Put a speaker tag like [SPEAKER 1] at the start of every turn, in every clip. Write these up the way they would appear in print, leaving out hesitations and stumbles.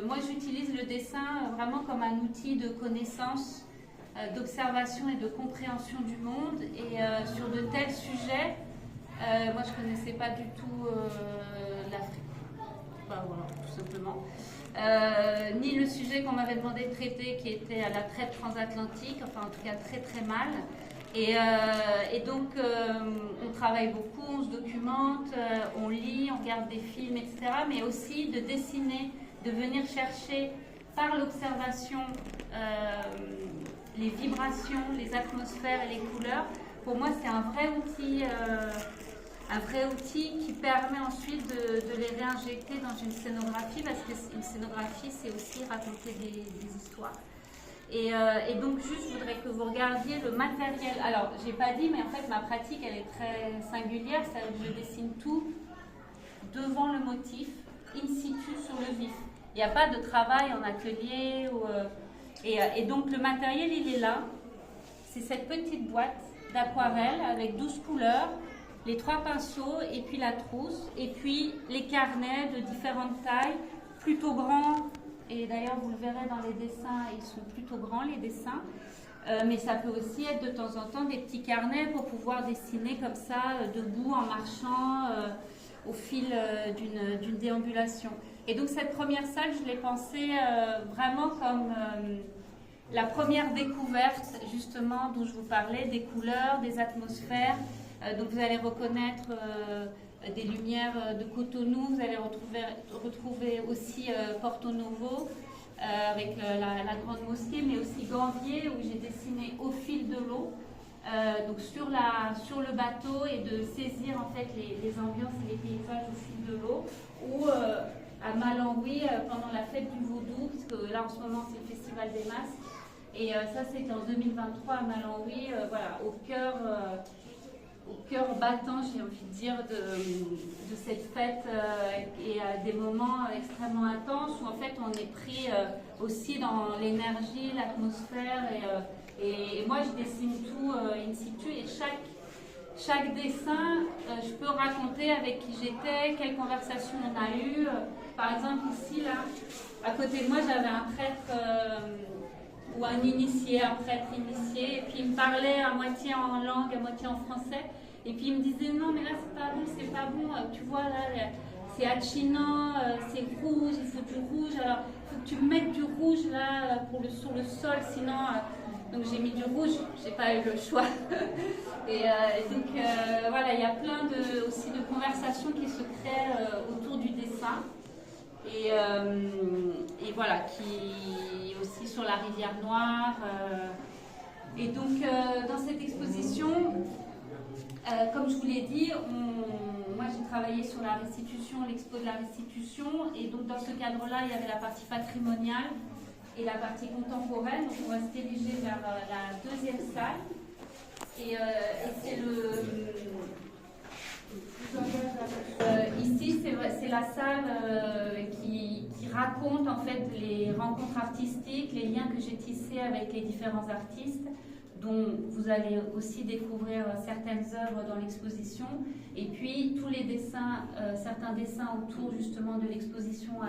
[SPEAKER 1] moi j'utilise le dessin vraiment comme un outil de connaissance, d'observation et de compréhension du monde. Et sur de tels sujets, moi je ne connaissais pas du tout l'Afrique. Enfin, voilà, tout simplement. Ni le sujet qu'on m'avait demandé de traiter qui était à la traite transatlantique, enfin en tout cas très très mal. Et donc on travaille beaucoup, on se documente, on lit, on regarde des films, etc. Mais aussi de dessiner, de venir chercher par l'observation les vibrations, les atmosphères et les couleurs. Pour moi c'est un vrai outil qui permet ensuite de les réinjecter dans une scénographie, parce qu'une scénographie c'est aussi raconter des histoires. Et donc juste je voudrais que vous regardiez le matériel. Alors j'ai pas dit, mais en fait ma pratique elle est très singulière, c'est-à-dire que je dessine tout devant le motif, in situ sur le vif. Il n'y a pas de travail en atelier et donc le matériel il est là. C'est cette petite boîte d'aquarelle avec 12 couleurs, les 3 pinceaux et puis la trousse, et puis les carnets de différentes tailles, plutôt grands, et d'ailleurs vous le verrez dans les dessins, ils sont plutôt grands les dessins, mais ça peut aussi être de temps en temps des petits carnets pour pouvoir dessiner comme ça, debout, en marchant, au fil d'une déambulation. Et donc cette première salle, je l'ai pensée vraiment comme la première découverte justement dont je vous parlais, des couleurs, des atmosphères. Donc vous allez reconnaître des lumières de Cotonou, vous allez retrouver aussi Porto Novo avec la grande mosquée, mais aussi Gambier où j'ai dessiné au fil de l'eau, donc sur le bateau, et de saisir en fait les ambiances et les paysages au fil de l'eau, ou à Malawi pendant la fête du vaudou, puisque là en ce moment c'est le festival des masques, et ça c'était en 2023 à Malawi, voilà, au cœur battant, j'ai envie de dire, de cette fête, et à des moments extrêmement intenses où en fait on est pris aussi dans l'énergie, l'atmosphère, et moi je dessine tout in situ, et chaque dessin, je peux raconter avec qui j'étais, quelle conversation on a eue. Par exemple ici, là, à côté de moi j'avais un prêtre ou un prêtre initié, et puis il me parlait à moitié en langue, à moitié en français, et puis il me disait non mais là c'est pas bon, tu vois là c'est achinant, c'est rouge, il faut du rouge, alors il faut que tu mettes du rouge là sur le sol, sinon donc j'ai mis du rouge, j'ai pas eu le choix. et donc voilà, il y a plein aussi de conversations qui se créent autour du dessin. Et voilà, qui aussi sur la rivière Noire. Et donc dans cette exposition, comme je vous l'ai dit, moi j'ai travaillé sur la restitution, l'expo de la restitution, et donc dans ce cadre-là, il y avait la partie patrimoniale et la partie contemporaine. Donc on va se diriger vers la deuxième salle. Et c'est ici, c'est la salle qui raconte en fait les rencontres artistiques, les liens que j'ai tissés avec les différents artistes, dont vous allez aussi découvrir certaines œuvres dans l'exposition, et puis tous les dessins, certains dessins autour justement de l'exposition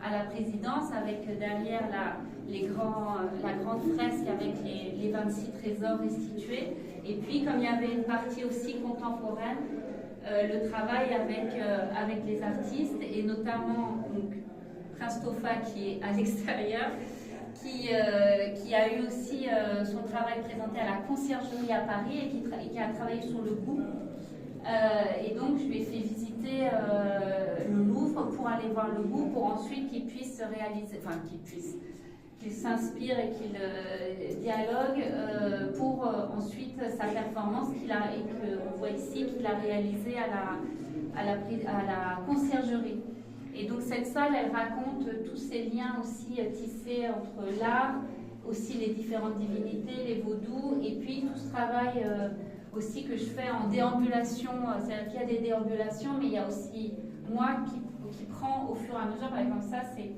[SPEAKER 1] à la présidence, avec derrière la grande fresque avec les 26 trésors restitués, et puis comme il y avait une partie aussi contemporaine, le travail avec les artistes, et notamment donc, Prince Tofa qui est à l'extérieur, qui a eu aussi son travail présenté à la Conciergerie à Paris, et qui a travaillé sur le goût. Et donc je lui ai fait visiter le Louvre pour aller voir le goût, pour ensuite qu'il puisse réaliser, enfin qu'il s'inspire et qu'il dialogue pour ensuite sa performance et qu'on voit ici qu'il a réalisée à la Conciergerie. Et donc cette salle, elle raconte tous ces liens aussi tissés entre l'art, aussi les différentes divinités, les vaudous, et puis tout ce travail aussi que je fais en déambulation. C'est-à-dire qu'il y a des déambulations, mais il y a aussi moi qui prend au fur et à mesure. Par exemple, ça c'est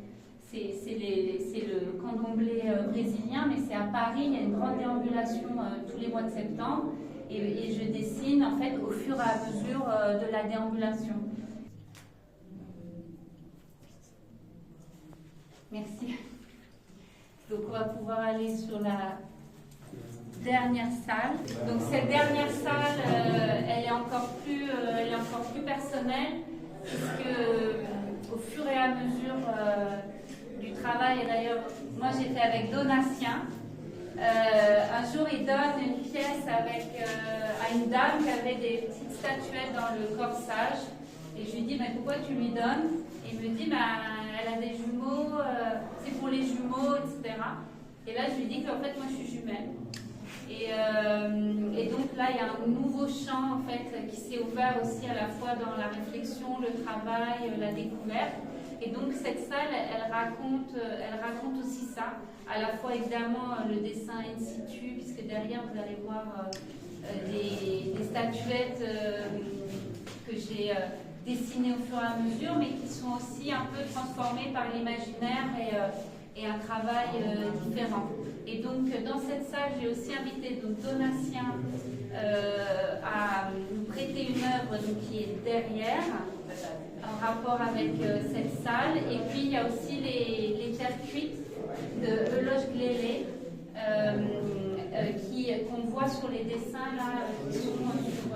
[SPEAKER 1] le candomblé brésilien, mais c'est à Paris. Il y a une grande déambulation tous les mois de septembre, et je dessine en fait au fur et à mesure de la déambulation. Merci. Donc on va pouvoir aller sur la dernière salle. Donc cette dernière salle, elle est encore plus personnelle, puisque au fur et à mesure du travail, et d'ailleurs moi j'étais avec Donatien, un jour il donne une pièce à une dame qui avait des petites statuettes dans le corsage, et je lui dis mais pourquoi tu lui donnes? Et il me dit elle a des jumeaux, c'est pour les jumeaux, etc. Et là je lui dis qu'en fait moi je suis jumelle. Et donc là, il y a un nouveau champ en fait, qui s'est ouvert aussi à la fois dans la réflexion, le travail, la découverte. Et donc cette salle, elle raconte aussi ça, à la fois évidemment le dessin in situ, puisque derrière vous allez voir des statuettes que j'ai dessinées au fur et à mesure, mais qui sont aussi un peu transformées par l'imaginaire et un travail différent. Et donc dans cette salle, j'ai aussi invité donc, Donatien à nous prêter une œuvre donc, qui est derrière, en rapport avec cette salle. Et puis il y a aussi les terres cuites de Eloge Glélé, qu'on voit sur les dessins là, qui sont sur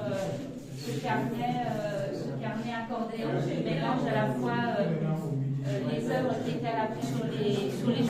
[SPEAKER 1] ce carnet accordéon, qui mélange à la fois les œuvres qui étaient à la sur les